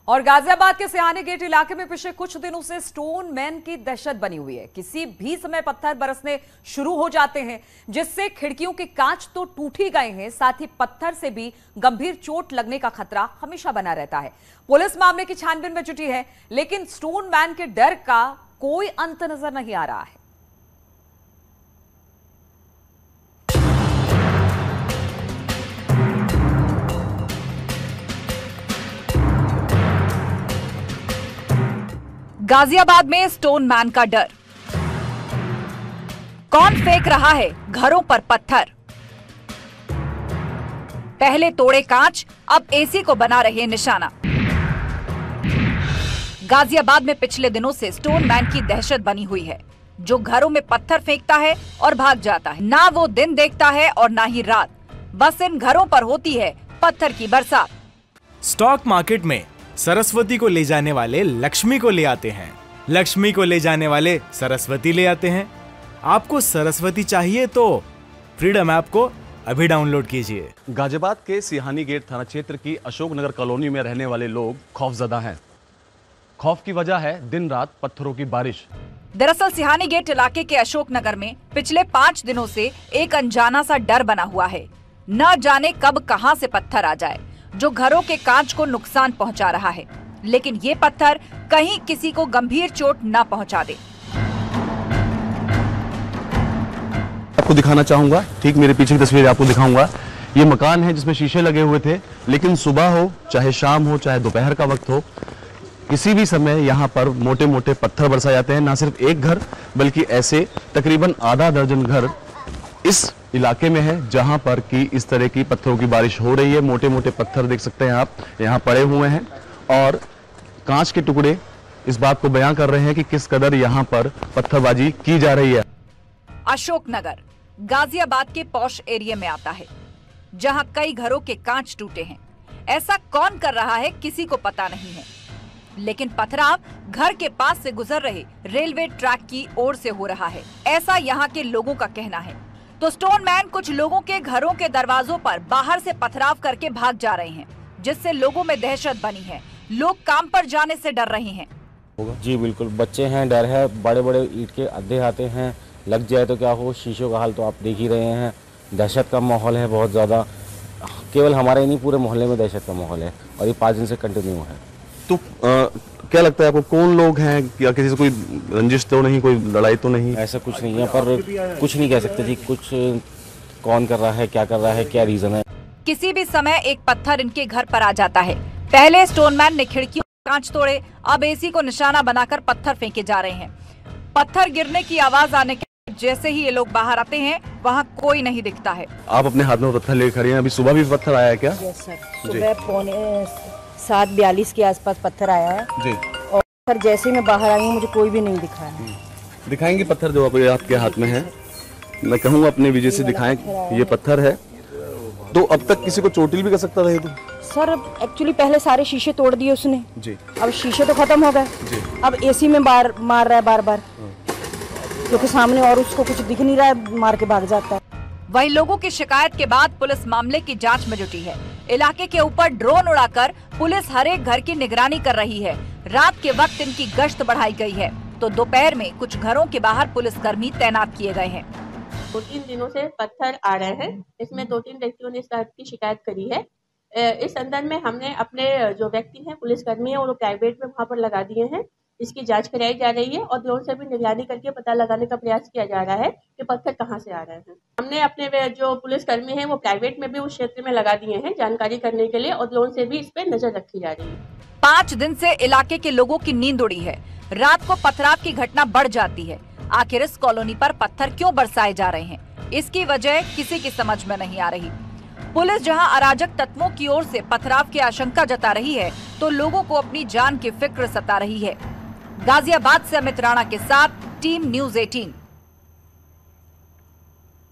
और गाजियाबाद के सिहानी गेट इलाके में पिछले कुछ दिनों से स्टोन मैन की दहशत बनी हुई है। किसी भी समय पत्थर बरसने शुरू हो जाते हैं, जिससे खिड़कियों के कांच तो टूट ही गए हैं, साथ ही पत्थर से भी गंभीर चोट लगने का खतरा हमेशा बना रहता है। पुलिस मामले की छानबीन में जुटी है, लेकिन स्टोन मैन के डर का कोई अंत नजर नहीं आ रहा है। गाजियाबाद में स्टोन मैन का डर। कौन फेंक रहा है घरों पर पत्थर? पहले तोड़े कांच, अब एसी को बना रहे निशाना। गाजियाबाद में पिछले दिनों से स्टोन मैन की दहशत बनी हुई है, जो घरों में पत्थर फेंकता है और भाग जाता है। ना वो दिन देखता है और ना ही रात, बस इन घरों पर होती है पत्थर की बरसात। स्टॉक मार्केट में सरस्वती को ले जाने वाले लक्ष्मी को ले आते हैं, लक्ष्मी को ले जाने वाले सरस्वती ले आते हैं। आपको सरस्वती चाहिए तो फ्रीडम ऐप को अभी डाउनलोड कीजिए। गाजियाबाद के सिहानी गेट थाना क्षेत्र की अशोकनगर कॉलोनी में रहने वाले लोग खौफजदा हैं। खौफ की वजह है दिन रात पत्थरों की बारिश। दरअसल सिहानी गेट इलाके के अशोकनगर में पिछले 5 दिनों से एक अनजाना सा डर बना हुआ है। न जाने कब कहां से पत्थर आ जाए, जो घरों के कांच को नुकसान पहुंचा रहा है, लेकिन ये पत्थर कहीं किसी को गंभीर चोट न पहुंचा दे। आपको दिखाना चाहूंगा, ठीक मेरे पीछे की तस्वीर आपको दिखाऊंगा। ये मकान है जिसमें शीशे लगे हुए थे, लेकिन सुबह हो, चाहे शाम हो, चाहे दोपहर का वक्त हो, किसी भी समय यहाँ पर मोटे मोटे पत्थर बरसाए जाते हैं। ना सिर्फ एक घर, बल्कि ऐसे तकरीबन आधा दर्जन घर इस इलाके में है जहां पर कि इस तरह की पत्थरों की बारिश हो रही है। मोटे मोटे पत्थर देख सकते हैं आप यहाँ पड़े हुए हैं, और कांच के टुकड़े इस बात को बयां कर रहे हैं कि किस कदर यहाँ पर पत्थरबाजी की जा रही है। अशोकनगर गाजियाबाद के पॉश एरिया में आता है, जहां कई घरों के कांच टूटे हैं। ऐसा कौन कर रहा है किसी को पता नहीं है, लेकिन पथराव घर के पास से गुजर रहे रेलवे ट्रैक की ओर से हो रहा है, ऐसा यहाँ के लोगों का कहना है। तो स्टोन मैन कुछ लोगों के घरों के दरवाजों पर बाहर से पथराव करके भाग जा रहे हैं, जिससे लोगों में दहशत बनी है। लोग काम पर जाने से डर रहे हैं। जी बिल्कुल, बच्चे हैं, डर है। बड़े बड़े ईंट के अड्डे आते हैं, लग जाए तो क्या हो। शीशों का हाल तो आप देख ही रहे हैं। दहशत का माहौल है बहुत ज़्यादा। केवल हमारे ही नहीं, पूरे मोहल्ले में दहशत का माहौल है, और ये 5 दिन से कंटिन्यू है। तो क्या लगता है आपको, कौन लोग हैं? या किसी से कोई रंजिश तो नहीं, कोई लड़ाई तो नहीं? ऐसा कुछ नहीं है, पर कुछ नहीं कह सकते जी। कुछ कौन कर रहा है, क्या कर रहा है, क्या रीजन है। किसी भी समय एक पत्थर इनके घर पर आ जाता है। पहले स्टोन मैन ने खिड़कियों के कांच तोड़े, अब एसी को निशाना बनाकर पत्थर फेंके जा रहे हैं। पत्थर गिरने की आवाज आने के जैसे ही ये लोग बाहर आते हैं, वहाँ कोई नहीं दिखता है। आप अपने हाथ में पत्थर लेकर खड़ी हैं। अभी सुबह भी पत्थर आया है क्या? यस सर, सुबह 7:42 के आसपास पत्थर आया है जी। और सर जैसे मैं बाहर आई हूँ, मुझे कोई भी नहीं दिखा है। दिखाएंगे पत्थर जो आपके हाथ में है? मैं कहूँगा अपने विजय से दिखाएं। ये पत्थर है, तो अब तक किसी को चोटिल भी कर सकता था ये तो? सर एक्चुअली पहले सारे शीशे तोड़ दिए उसने जी। अब शीशे तो खत्म हो गए, अब एसी में मार रहा है बार बार, क्योंकि सामने और उसको कुछ दिख नहीं रहा है, मार के भाग जाता है। वहीं लोगों की शिकायत के बाद पुलिस मामले की जांच में जुटी है। इलाके के ऊपर ड्रोन उड़ाकर पुलिस हर एक घर की निगरानी कर रही है। रात के वक्त इनकी गश्त बढ़ाई गई है, तो दोपहर में कुछ घरों के बाहर पुलिसकर्मी तैनात किए गए हैं। 2-3 दिनों से पत्थर आ रहे हैं। इसमें 2-3 व्यक्तियों ने इस बात की शिकायत करी है। इस संदर्भ में हमने अपने जो व्यक्ति हैं, पुलिसकर्मी हैं, वो प्राइवेट में वहाँ पर लगा दिए हैं। इसकी जांच कराई जा रही है, और ड्रोन से भी निगरानी करके पता लगाने का प्रयास किया जा रहा है कि पत्थर कहां से आ रहे हैं। हमने अपने जो पुलिसकर्मी हैं, वो प्राइवेट में भी उस क्षेत्र में लगा दिए हैं जानकारी करने के लिए, और ड्रोन से भी इस पे नजर रखी जा रही है। 5 दिन से इलाके के लोगों की नींद उड़ी है। रात को पथराव की घटना बढ़ जाती है। आखिर इस कॉलोनी पर पत्थर क्यों बरसाए जा रहे हैं, इसकी वजह किसी की समझ में नहीं आ रही। पुलिस जहां अराजक तत्वों की ओर से पथराव की आशंका जता रही है, तो लोगों को अपनी जान की फिक्र सता रही है। गाजियाबाद से अमित राणा के साथ टीम न्यूज़ 18।